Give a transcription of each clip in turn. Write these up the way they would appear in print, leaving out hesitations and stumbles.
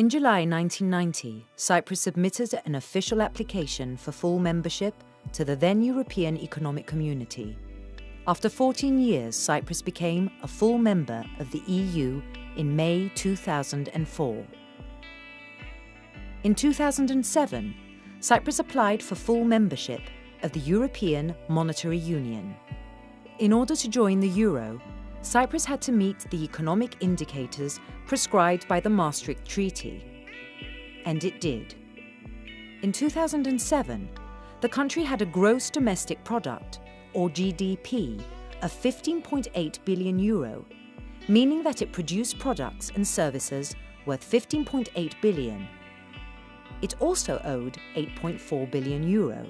In July 1990, Cyprus submitted an official application for full membership to the then European Economic Community. After 14 years, Cyprus became a full member of the EU in May 2004. In 2007, Cyprus applied for full membership of the European Monetary Union. In order to join the euro, Cyprus had to meet the economic indicators prescribed by the Maastricht Treaty. And it did. In 2007, the country had a gross domestic product, or GDP, of 15.8 billion euro, meaning that it produced products and services worth 15.8 billion. It also owed 8.4 billion euro.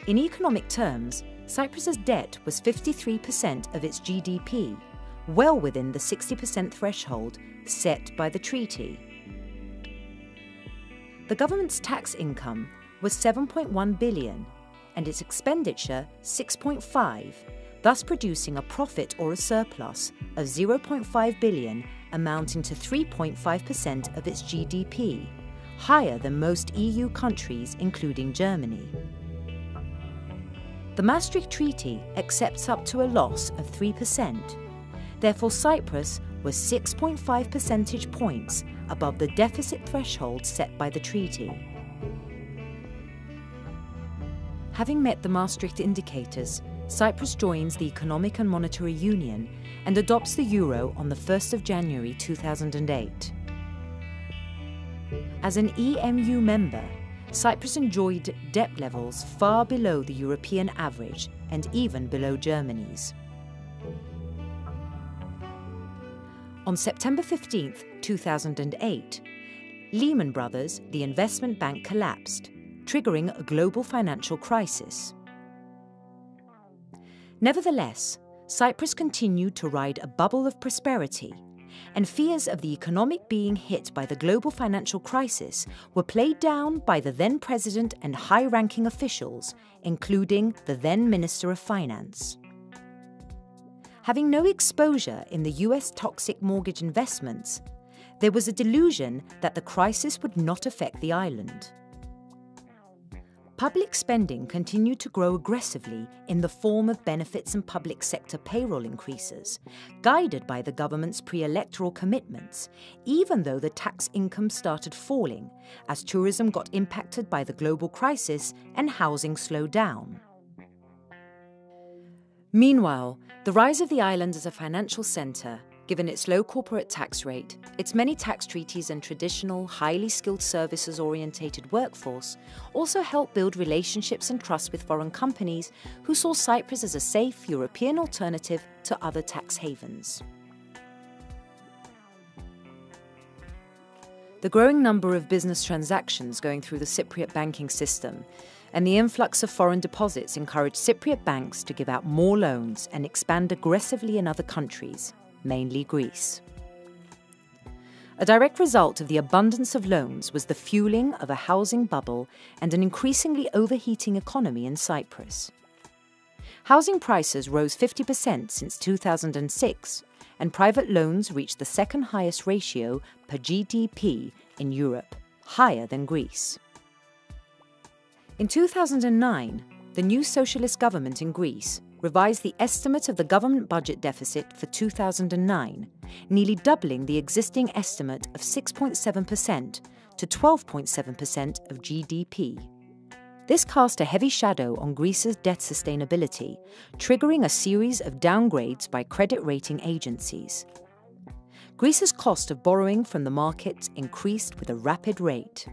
In economic terms, Cyprus's debt was 53% of its GDP, well within the 60% threshold set by the treaty. The government's tax income was 7.1 billion and its expenditure 6.5, thus producing a profit or a surplus of 0.5 billion, amounting to 3.5% of its GDP, higher than most EU countries, including Germany. The Maastricht Treaty accepts up to a loss of 3%. Therefore, Cyprus was 6.5 percentage points above the deficit threshold set by the treaty. Having met the Maastricht indicators, Cyprus joins the Economic and Monetary Union and adopts the euro on the 1st of January 2008. As an EMU member, Cyprus enjoyed debt levels far below the European average and even below Germany's. On September 15, 2008, Lehman Brothers, the investment bank, collapsed, triggering a global financial crisis. Nevertheless, Cyprus continued to ride a bubble of prosperity, and fears of the economic being hit by the global financial crisis were played down by the then president and high-ranking officials, including the then Minister of Finance. Having no exposure in the US toxic mortgage investments, there was a delusion that the crisis would not affect the island. Public spending continued to grow aggressively in the form of benefits and public sector payroll increases, guided by the government's pre-electoral commitments, even though the tax income started falling as tourism got impacted by the global crisis and housing slowed down. Meanwhile, the rise of the island as a financial centre, given its low corporate tax rate, its many tax treaties and traditional, highly skilled services-orientated workforce, also helped build relationships and trust with foreign companies who saw Cyprus as a safe European alternative to other tax havens. The growing number of business transactions going through the Cypriot banking system and the influx of foreign deposits encouraged Cypriot banks to give out more loans and expand aggressively in other countries, mainly Greece. A direct result of the abundance of loans was the fueling of a housing bubble and an increasingly overheating economy in Cyprus. Housing prices rose 50% since 2006, and private loans reached the second highest ratio per GDP in Europe, higher than Greece. In 2009, the new socialist government in Greece revised the estimate of the government budget deficit for 2009, nearly doubling the existing estimate of 6.7% to 12.7% of GDP. This cast a heavy shadow on Greece's debt sustainability, triggering a series of downgrades by credit rating agencies. Greece's cost of borrowing from the market increased with a rapid rate.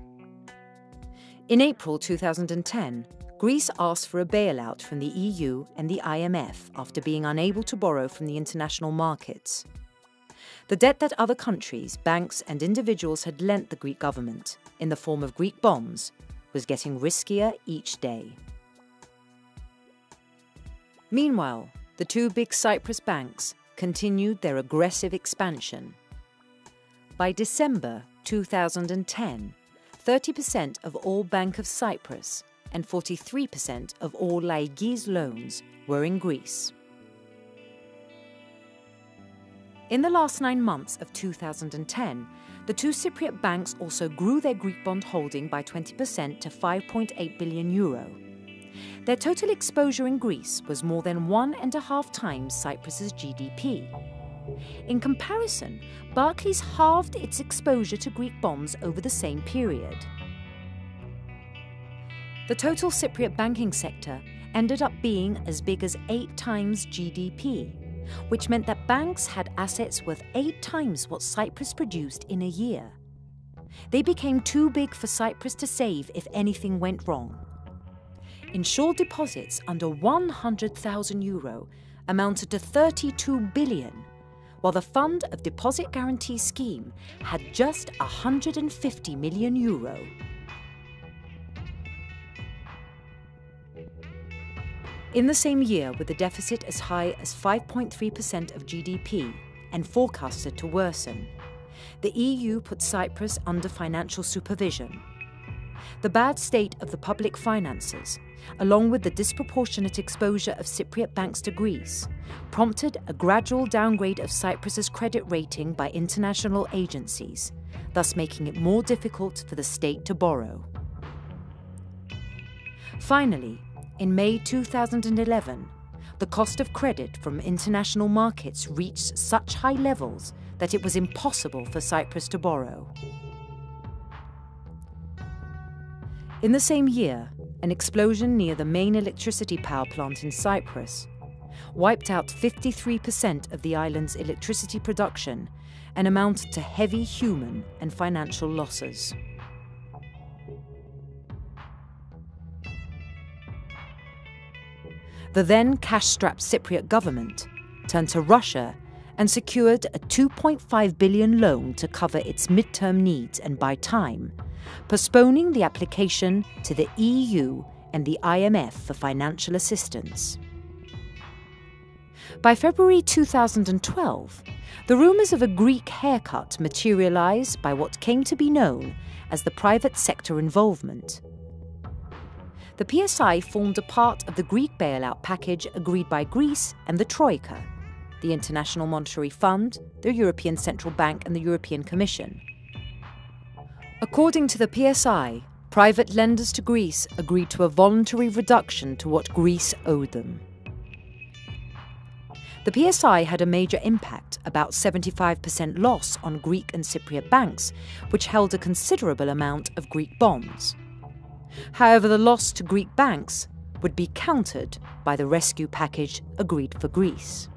In April 2010, Greece asked for a bailout from the EU and the IMF after being unable to borrow from the international markets. The debt that other countries, banks and individuals had lent the Greek government, in the form of Greek bonds, was getting riskier each day. Meanwhile, the two big Cyprus banks continued their aggressive expansion. By December 2010, 30% of all Bank of Cyprus and 43% of all Laigis loans were in Greece. In the last 9 months of 2010, the two Cypriot banks also grew their Greek bond holding by 20% to €5.8 billion. Their total exposure in Greece was more than 1.5 times Cyprus's GDP. In comparison, Barclays halved its exposure to Greek bonds over the same period. The total Cypriot banking sector ended up being as big as 8 times GDP, which meant that banks had assets worth 8 times what Cyprus produced in a year. They became too big for Cyprus to save if anything went wrong. Insured deposits under €100,000 amounted to 32 billion, while the Fund of Deposit Guarantee Scheme had just €150 million. In the same year, with a deficit as high as 5.3% of GDP and forecasted to worsen, the EU put Cyprus under financial supervision. The bad state of the public finances, along with the disproportionate exposure of Cypriot banks to Greece, prompted a gradual downgrade of Cyprus's credit rating by international agencies, thus making it more difficult for the state to borrow. Finally, in May 2011, the cost of credit from international markets reached such high levels that it was impossible for Cyprus to borrow. In the same year, an explosion near the main electricity power plant in Cyprus wiped out 53% of the island's electricity production and amounted to heavy human and financial losses. The then cash-strapped Cypriot government turned to Russia and secured a €2.5 billion loan to cover its midterm needs and buy time, postponing the application to the EU and the IMF for financial assistance. By February 2012, the rumours of a Greek haircut materialised by what came to be known as the private sector involvement. The PSI formed a part of the Greek bailout package agreed by Greece and the Troika, the International Monetary Fund, the European Central Bank and the European Commission. According to the PSI, private lenders to Greece agreed to a voluntary reduction to what Greece owed them. The PSI had a major impact, about 75% loss on Greek and Cypriot banks, which held a considerable amount of Greek bonds. However, the loss to Greek banks would be countered by the rescue package agreed for Greece.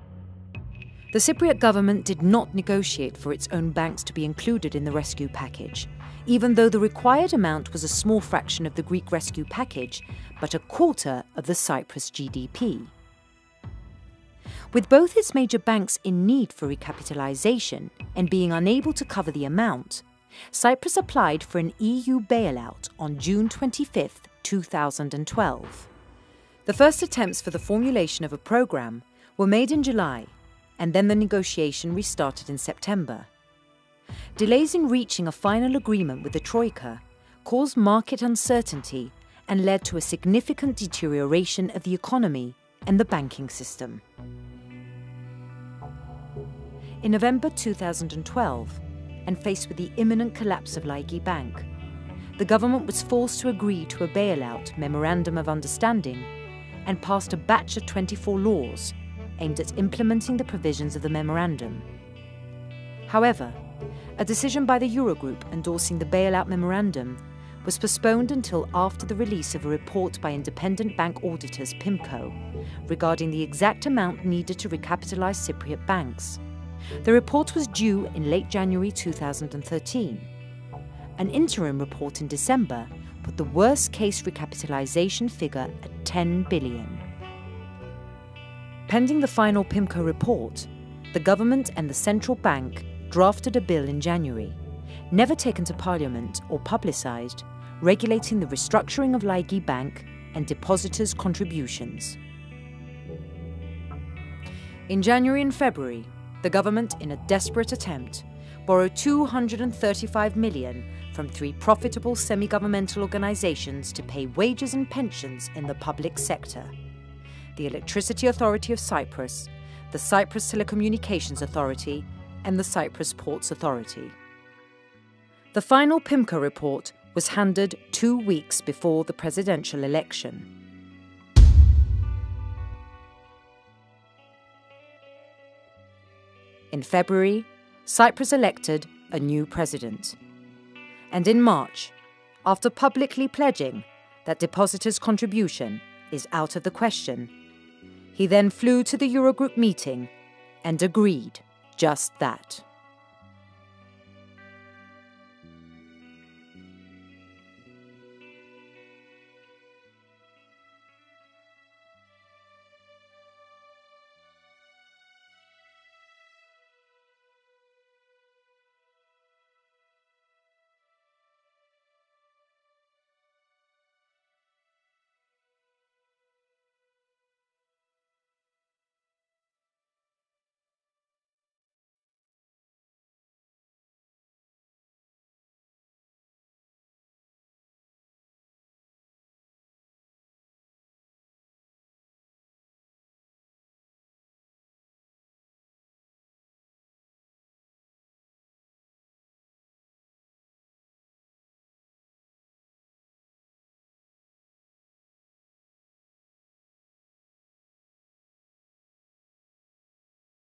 The Cypriot government did not negotiate for its own banks to be included in the rescue package, even though the required amount was a small fraction of the Greek rescue package, but a quarter of the Cyprus GDP. With both its major banks in need for recapitalisation and being unable to cover the amount, Cyprus applied for an EU bailout on June 25, 2012. The first attempts for the formulation of a programme were made in July, and then the negotiation restarted in September. Delays in reaching a final agreement with the Troika caused market uncertainty and led to a significant deterioration of the economy and the banking system. In November 2012, and faced with the imminent collapse of Laiki Bank, the government was forced to agree to a bailout memorandum of understanding and passed a batch of 24 laws aimed at implementing the provisions of the memorandum. However, a decision by the Eurogroup endorsing the bailout memorandum was postponed until after the release of a report by independent bank auditors PIMCO regarding the exact amount needed to recapitalise Cypriot banks. The report was due in late January 2013. An interim report in December put the worst-case recapitalisation figure at 10 billion. Pending the final PIMCO report, the government and the central bank drafted a bill in January, never taken to Parliament or publicised, regulating the restructuring of Laiki Bank and depositors' contributions. In January and February, the government, in a desperate attempt, borrowed 235 million from 3 profitable semi-governmental organisations to pay wages and pensions in the public sector: the Electricity Authority of Cyprus, the Cyprus Telecommunications Authority, and the Cyprus Ports Authority. The final PIMCO report was handed 2 weeks before the presidential election. In February, Cyprus elected a new president. And in March, after publicly pledging that depositors' contribution is out of the question, he then flew to the Eurogroup meeting and agreed just that.